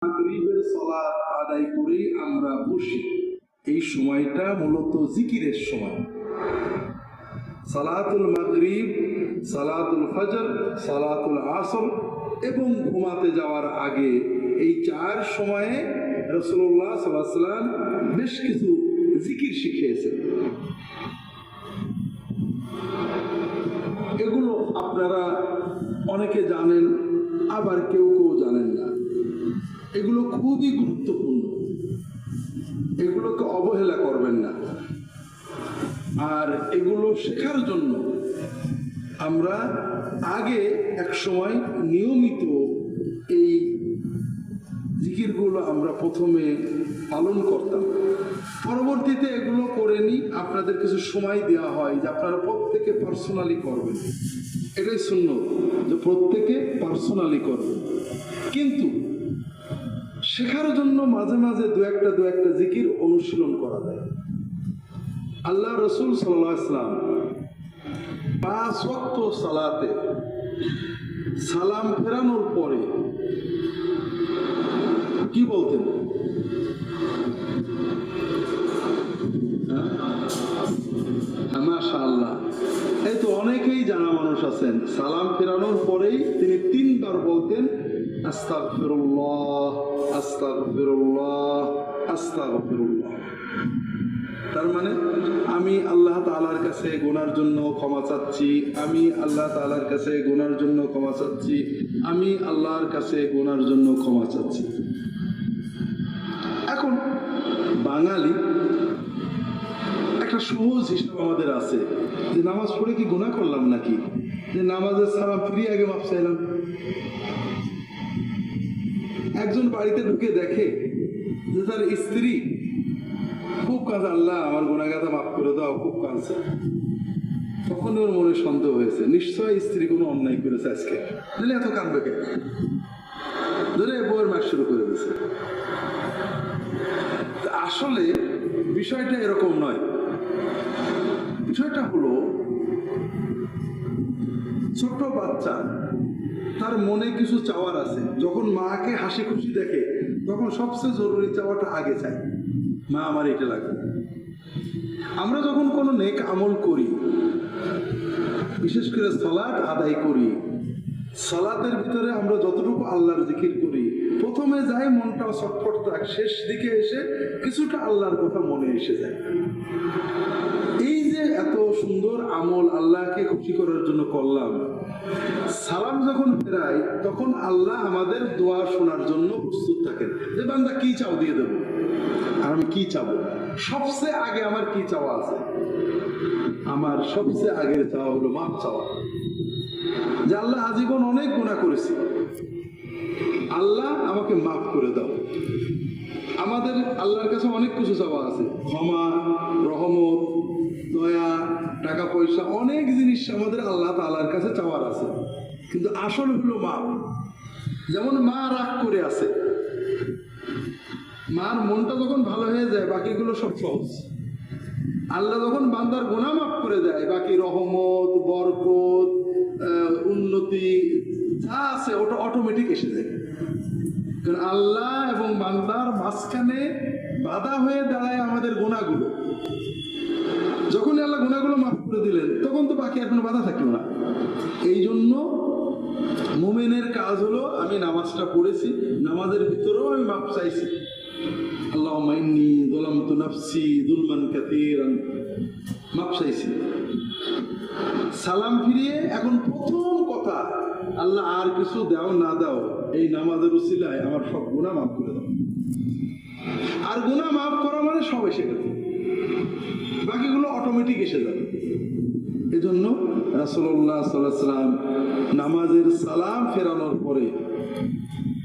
মাগরিবের সালাত আদায় করে আমরা বসি, এই সময়টা মূলত জিকিরের সময়। সালাতুল মাগরিব, সালাতুল ফজর, সালাতুল আসর এবং ঘুমাতে যাওয়ার আগে এই চার সময়ে রাসূলুল্লাহ সাল্লাল্লাহু আলাইহি ওয়াসাল্লাম বেশ কিছু জিকির শিখিয়েছেন। এগুলো আপনারা অনেকে জানেন, আবার কেউ কেউ জানেন না। এগুলো খুবই গুরুত্বপূর্ণ, এগুলোকে অবহেলা করবেন না। আর এগুলো শেখার জন্য আমরা আগে এক সময় নিয়মিত এই জিকিরগুলো আমরা প্রথমে পালন করতাম, পরবর্তীতে এগুলো করে নিই। আপনাদের কিছু সময় দেওয়া হয় যে আপনারা প্রত্যেকে পার্সোনালি করবেন, এটাই সুন্নত যে প্রত্যেকে পার্সোনালি করবেন। কিন্তু শেখার জন্য মাঝে মাঝে দু একটা জিকির অনুশীলন করা যায়। আল্লাহ রসুল সাল্লাল্লাহু আলাইহি ওয়াসাল্লাম 5 ওয়াক্ত সালাতে সালাম ফেরানোর পরে কি বলতেন? মাশাআল্লাহ, এই তো অনেকেই জানা মানুষ আছেন। সালাম ফেরানোর পরেই তিনি 3 বার বলতেন আস্তাগফিরুল্লাহ, আস্তাগফিরুল্লাহ, আস্তাগফিরুল্লাহ। তার মানে আমি আল্লাহ তাআলার কাছে গুনার জন্য ক্ষমা চাচ্ছি, আমি আল্লাহ তাআলার কাছে গুনার জন্য ক্ষমা চাচ্ছি, আমি আল্লাহর কাছে গুনার জন্য ক্ষমা চাচ্ছি। এখন বাঙালি একটা সহজ হিসাব আমাদের আছে যে নামাজ পড়ে কি গুনাহ করলাম নাকি, যে নামাজের সালাম ফিরিয়ে আগে মাফ চাইলাম। একজন বাড়িতে ঢুকে দেখে যে তার স্ত্রী খুব কাঁদে, আল্লাহ আমার গুনাহগাতা মাফ করে দাও, খুব কাঁদছে। তখন ওর মনে সন্দেহ হয়েছে, নিশ্চয় স্ত্রী কোনো অন্যায় করেছে আজকে, নাহলে এত কাঁদবে কে? ধরে বউয়ের মাস শুরু করে দিয়েছে। আসলে বিষয়টা এরকম নয়। বিষয়টা হলো, ছোট বাচ্চা তার মনে কিছু চাওয়ার আছে, যখন মাকে হাসি খুশি দেখে তখন সবচেয়ে জরুরি চাওয়াটা আগে চায়, মা আমার এটা লাগবে। আমরা যখন কোনো নেক আমল করি, বিশেষ করে সালাত আদায় করি, সালাতের ভিতরে আমরা যতটুকু আল্লাহর জিকির করি, প্রথমে যাই মনটা ছটফট থাক, শেষ দিকে এসে কিছুটা আল্লাহর কথা মনে এসে যায়। এই যে এত সুন্দর আমল আল্লাহকে খুশি করার জন্য করলাম, সালাম যখন ফেরাই তখন আল্লাহ আমাদের দোয়া শোনার জন্য প্রস্তুত থাকেন যে বান্দা কি চাও দিয়ে দেবো। আর আমি কি চাবো? সবচেয়ে আগে আমার কি চাওয়া আছে? আমার সবচেয়ে আগের চাওয়া হলো মাফ চাওয়া। যে আল্লাহ আজীবন অনেক গুনাহ করেছি, আল্লাহ আমাকে মাফ করে দাও। আমাদের আল্লাহর কাছে অনেক কিছু চাওয়া আছে, ক্ষমা, রহমত, দয়া, টাকা পয়সা, অনেক জিনিস আমাদের আল্লাহ তাআলার কাছে চাওয়ার আছে। কিন্তু আসল হলো মাফ। যেমন মা রাগ করে আছে, মার মনটা যখন ভালো হয়ে যায় বাকিগুলো সব সহজ। আল্লাহ যখন বান্দার গুনাহ মাফ করে দেয়, বাকি রহমত, বরকত, উন্নতি যা আছে ওটা অটোমেটিক এসে যায়। কারণ আল্লাহ এবং বান্দার মাঝখানে বাধা হয়ে দাঁড়ায় আমাদের গুনাহগুলো। যখন আল্লাহ গুনাহগুলো মাফ করে দিলেন তখন তো বাকি আর কোনো বাধা থাকলো না। এই জন্য মুমিনের কাজ হলো, আমি নামাজটা পড়েছি, নামাজের ভিতরেও আমি মাফ চাইছি, আল্লাহুম্মা ইন্নী যালামতু নাফসি যুলমান কাসীরান, মাফ চাইছি। সালাম ফিরিয়ে এখন প্রথম কথা, আল্লাহ আর কিছু দাও না দাও, এই নামাজের উসিলায় আমার সব গুনাহ মাফ করে দাও। আর গুনাহ মাফ করা মানে সব এসে গেছে, বাকিগুলো অটোমেটিক এসে যাবে। এজন্য রাসূলুল্লাহ সাল্লাল্লাহু আলাইহি ওয়াসাল্লাম নামাজের সালাম ফেরানোর পরে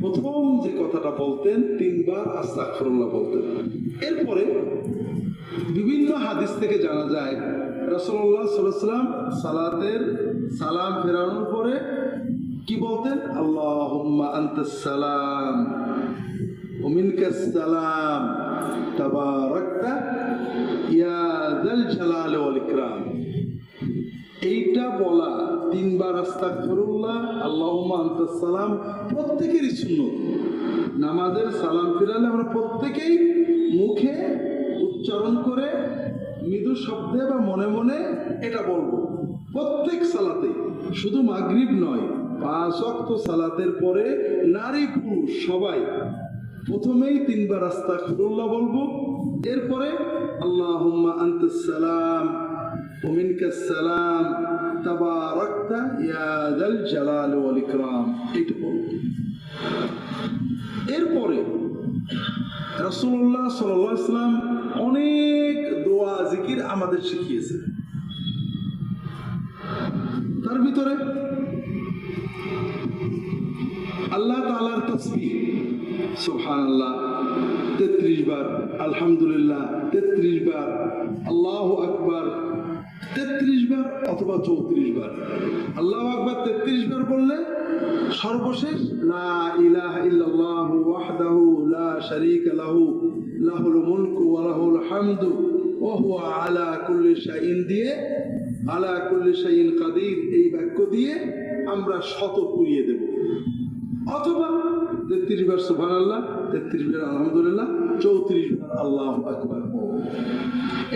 প্রথম যে কথাটা বলতেন 3 বার আস্তাগফিরুল্লাহ বলতেন। এরপরে বিভিন্ন হাদিস থেকে জানা যায় রাসূলুল্লাহ সাল্লাল্লাহু আলাইহি ওয়াসাল্লাম সালাতের সালাম ফেরানোর পরে কি বলতেন? আল্লাহুম্মা আনতাস সালাম ওয়া মিনকাস সালাম তাবারাকতা ইয়া যাল জালালি ওয়াল ইকরাম। এইটা বলা 3 তিনবার আস্তাগফিরুল্লাহ, আল্লাহুম্মা আনতাস সালাম প্রত্যেকেরই সুন্নত। নামাজের সালাম ফিরালে আমরা প্রত্যেকেই মুখে উচ্চারণ করে মৃদু শব্দে বা মনে মনে এটা বলবো প্রত্যেক সালাতে, শুধু মাগরিব নয়, 5 ওয়াক্ত সালাতের পরে নারী পুরুষ সবাই প্রথমেই তিনবার আস্তাগফিরুল্লাহ বলবো, এরপরে আল্লাহুম্মা আনতাস সালাম ওয়া মিনকাস সালাম তাবারাকতা ইয়া যাল জালাল ওয়াল ইকরাম, এটা বলবো। এরপরে রাসূলুল্লাহ সাল্লাল্লাহু আলাইহি ওয়াসাল্লাম অনেক দোয়া জিকির আমাদের শিখিয়েছেন। তার ভিতরে আল্লাহ তাআলার তাসবিহ সুবহানাল্লাহ 33 বার, আলহামদুলিল্লাহ 33 বার, আল্লাহু আকবার 33 বার অথবা 34 বার। আল্লাহু আকবার 33 বার বললে সর্বশেষ লা ইলাহা ইল্লাল্লাহু ওয়াহদাহু লা শারীকা লাহু লাহুল মুলকু ওয়া লাহুল হামদু ওয়া হুয়া আলা কুল্লি শাইইন দিয়ে আলা কুল্লি শাইইন কাদির এই বাক্য দিয়ে আমরা 100 পুরিয়ে দেব, অথবা 33 বার সুবহানাল্লাহ, 33 বার আলহামদুলিল্লাহ, 34 বার আল্লাহু আকবার।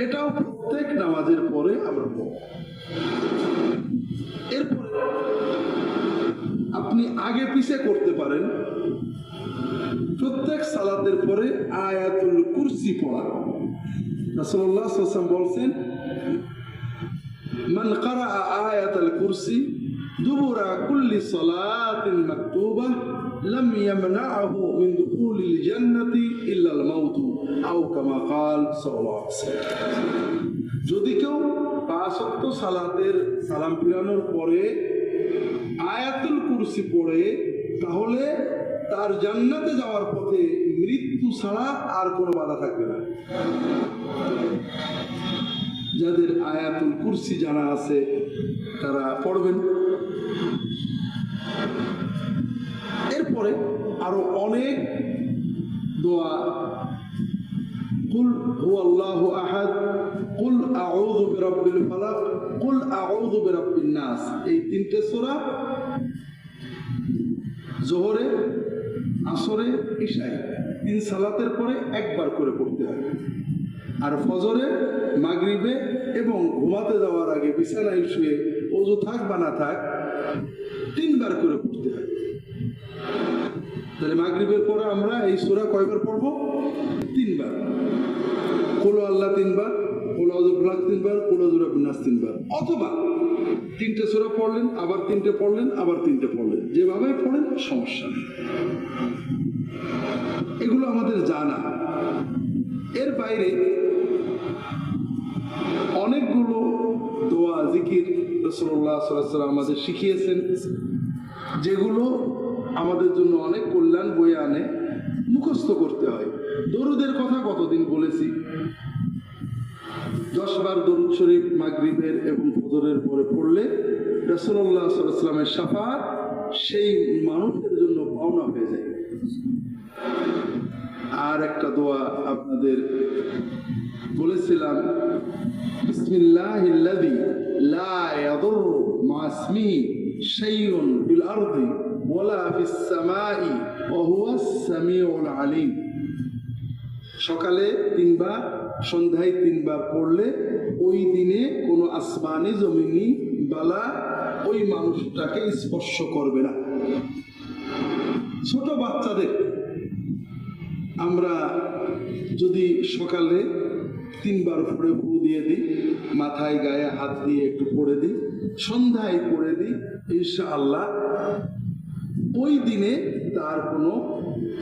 এটাও প্রত্যেক নামাজের পরে আমরা পড়ব। এরপরে আপনি আগে পিছে করতে পারেন, প্রত্যেক সালাতের পরে আয়াতুল কুরসি পড়া। রাসূলুল্লাহ সাল্লাল্লাহু আলাইহি ওয়াসাল্লাম বলেন, মান ক্বারা আয়াতুল কুরসি দুবুরা কুল্লি সালাতিন মাকতুবাহ লাম ইয়ামনাহু মিন দুখুলিল জান্নাতি ইল্লাল মাউত আও কামা ক্বাল সাল্লাল্লাহু আলাইহি ওয়াসাল্লাম। যদি কেউ 5 ওয়াক্ত সালাতের সালাম ফিরানোর পরে আয়াতুল কুরসি পড়ে, তাহলে তার জান্নাতে যাওয়ার পথে মৃত্যু ছাড়া আর কোনো বাধা থাকবে না। যাদের আয়াতুল কুরসি জানা আছে তারা পড়বেন। এরপরে আরো অনেক দোয়া, কুল হুয়াল্লাহু আহাদ, কুল আউযু বিরাব্বিল ফালাক, কুল আউযু বিরাব্বিন নাস, এই 3টে সূরা যোহরে, আসরে, ইশায় 3 সালাতের পরে একবার করে পড়তে হয়। আর ফজরে, মাগরিবে এবং ঘুমাতে যাওয়ার আগে বিছানায় শুয়ে ওযু থাক বা না থাক 3 বার করে পড়তে হয়। তাহলে মাগরিবের পরে আমরা এই সূরা কয়বার পড়ব? 3 বার। কুল আল্লাহ 3 বার, কুল আউযু বিরাব্বিল 3 বার, কুল আউযু বিরাব্বিন নাস 3 বার, অথবা 3টে সূরা পড়লেন, আবার 3টে পড়লেন, আবার 3টে পড়লেন, যেভাবে পড়েন সমস্যা নেই। এগুলো আমাদের জানা। এর বাইরে অনেকগুলো দোয়া জিকির রাসূলুল্লাহ সাল্লাল্লাহু আলাইহি ওয়াসাল্লাম আমাদের শিখিয়েছেন, যেগুলো আমাদের জন্য অনেক কল্যাণ বয়ে আনে, মুখস্থ করতে হয়। দরুদের কথা কতদিন বলেছি, 10 বার দরুদ শরীফ মাগরিবের এবং ফজরের পরে পড়লে রাসূলুল্লাহ সাল্লাল্লাহু আলাইহি ওয়াসাল্লামের শাফাআত সেই মানুষের জন্য পাওনা হয়ে যায়। আর একটা দোয়া আপনাদের বলেছিলাম, বিসমিল্লাহিল্লাযী লা ইয়াদুররু মা ইসমিহি শাইউন ফিল আরদি ওয়ালা ফিস সামাই ওয়া হুয়াস সামিউল আলিম। সকালে 3 বার, সন্ধ্যায় 3 বার পড়লে ওই দিনে কোনো আসমানি জমিনি বালা ওই মানুষটাকে স্পর্শ করবে না। ছোট বাচ্চাদের আমরা যদি সকালে 3 বার পড়ে ফু দিয়ে দিই, মাথায় গায়ে হাত দিয়ে একটু পড়ে দিই, সন্ধ্যায় পড়ে দিই, ইনশাআল্লাহ ওই দিনে তার কোনো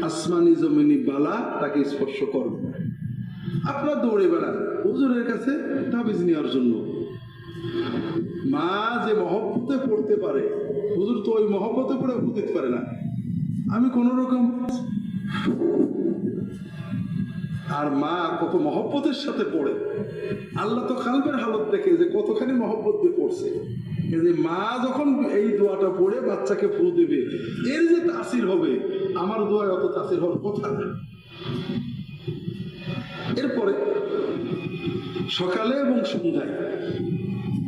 আসমানি জমিনি বালা তাকে স্পর্শ করবে না। আপনার দৌড়ে বেড়ান হুজুরের কাছে তাবিজ নেওয়ার জন্য। মা যে মহব্বতে পড়তে পারে, হুজুর তো ওই মহব্বতে পড়ে ফু দিতে পারে না। আমি কোন রকম, আর মা কত মহব্বতের সাথে পড়ে। আল্লাহ তো কালবের হালত দেখে যে কতখানি মহব্বত দিয়ে পড়ছে। এই যে মা যখন এই দোয়াটা পড়ে বাচ্চাকে ফু দেবে, এর যে তাসির হবে, আমার দোয়ায় অত তাসির হওয়ার কথা না। এরপরে সকালে এবং সন্ধ্যায়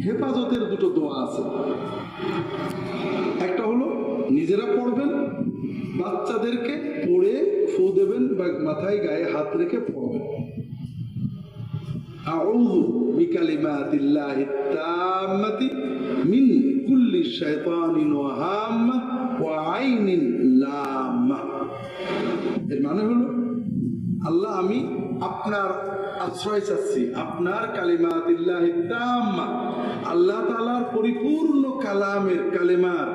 হেফাজতের দুটো দোয়া আছে। একটা হলো নিজেরা পড়বেন, বাচ্চাদেরকে পড়ে ফু দেবেন বা মাথায় গায়ে হাত রেখে পড়বেন। আউযু বিকালিমাতিল্লাহি তাম্মাতি মিন কুল্লি শাইতানিন ওয়া হাম্মা ওয়া আইনিন লাম্মা। এর মানে হলো, আল্লাহ আমি আপনার আশ্রয় চাচ্ছি, আপনার কালিমাতিল্লাহি তাম্মা, আল্লাহ তাআলার পরিপূর্ণ কালামের কালেমার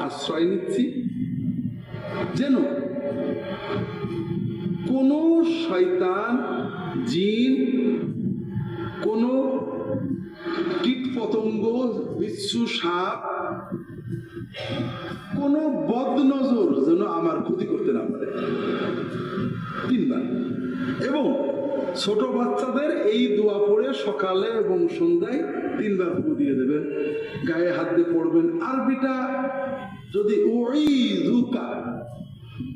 আশ্রয় নিচ্ছি, যেন কোন শয়তান, জিন, কোন কীট পতঙ্গ, বিচ্ছু, সাপ, কোন বদনজর যেন আমার ক্ষতি করতে না পারে। 3 বার। এবং ছোট বাচ্চাদের এই দোয়া পড়ে সকালে এবং সন্ধ্যায় 3 বার ফু দিয়ে দেবেন, গায়ে হাত দিয়ে পড়বেন। আরবিটা যদি উইযুকা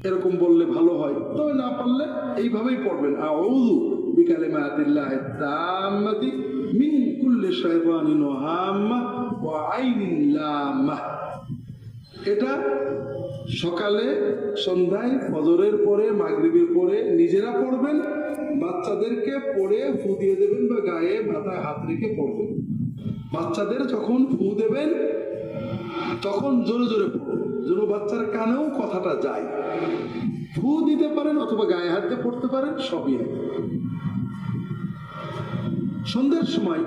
এরকম বললে ভালো হয়, তবে না পারলে এইভাবেই পড়বেন, আউযু বিকালিমাতিল্লাহি তাম্মাতি মিন কুল্লি শাইতানিন ওয়া হাম্মা ওয়া আইনিন লাম্মা। এটা সকালে, সন্ধ্যায়, ফজরের পরে, মাগরিবের পরে নিজেরা পড়বেন, বাচ্চাদেরকে পড়ে ফু দিয়ে দেবেন বা গায়ে মাথায় হাত রেখে পড়বেন। বাচ্চাদের যখন ফু দেবেন তখন জোরে জোরে পড়বেন, যেন বাচ্চার কানেও কথাটা যায়। ফু দিতে পারেন অথবা গায়ে হাত দিয়ে পড়তে পারেন, সবই হয়। সন্ধ্যার সময়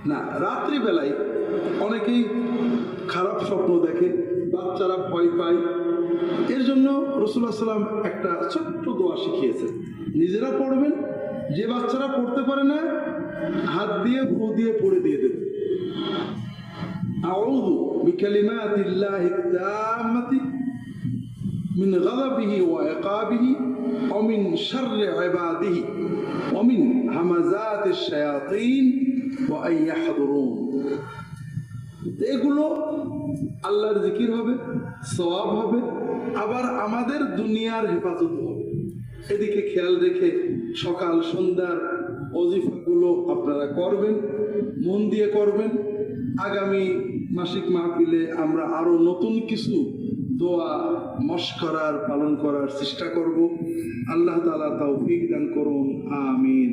না, রাত্রিবেলায় অনেকেই খারাপ স্বপ্ন দেখে, বাচ্চারা ভয় পায়। এর জন্য রাসূলুল্লাহ সাল্লাল্লাহু আলাইহি ওয়াসাল্লাম একটা ছোট্ট দোয়া শিখিয়েছেন, নিজেরা পড়বেন, যে বাচ্চারা পড়তে পারে না হাত দিয়ে ফু দিয়ে পড়ে দিয়ে দেবে। আউযু বিকালিমাতিল্লাহি তাম্মাতি মিন গাযাবিহি ওয়া ইকাবিহি ওয়া মিন শাররি ইবাদিহি ওয়া মিন হামাযাতিশ শায়াতিন ওয়া আন ইয়াহদুরুন। এগুলো আল্লাহর জিকির হবে, সওয়াব হবে, আবার আমাদের দুনিয়ার হেফাজত হবে। এদিকে খেয়াল রেখে সকাল সন্ধ্যার ওজিফাগুলো আপনারা করবেন, মন দিয়ে করবেন। আগামী মাসিক মাহফিলে আমরা আরো নতুন কিছু দোয়া মশকরার পালন করার চেষ্টা করব। আল্লাহ তাআলা তৌফিক দান করুন, আমিন।